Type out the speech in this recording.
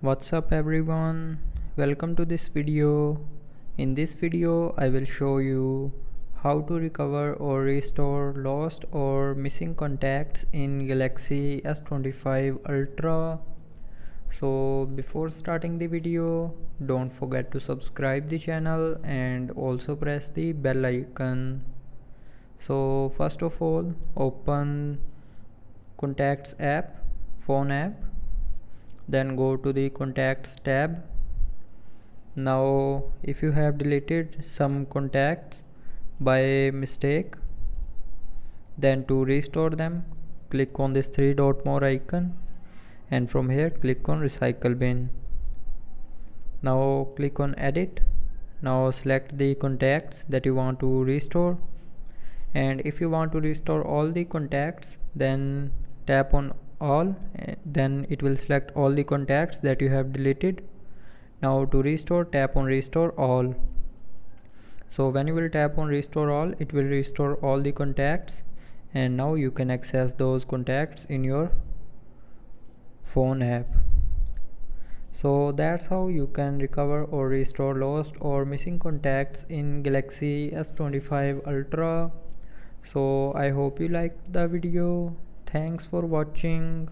What's up everyone, welcome to this video. In this video I will show you how to recover or restore lost or missing contacts in Galaxy S25 Ultra. So before starting the video, don't forget to subscribe the channel and also press the bell icon. So first of all, open Contacts app, phone app, then go to the Contacts tab. Now if you have deleted some contacts by mistake, then to restore them, click on this three dot more icon and from here click on recycle bin. Now click on edit. Now select the contacts that you want to restore, and if you want to restore all the contacts, then tap on all, then it will select all the contacts that you have deleted. Now to restore, tap on restore all. So when you will tap on restore all, it will restore all the contacts, and now you can access those contacts in your phone app. So that's how you can recover or restore lost or missing contacts in Galaxy S25 Ultra. So I hope you liked the video. Thanks for watching.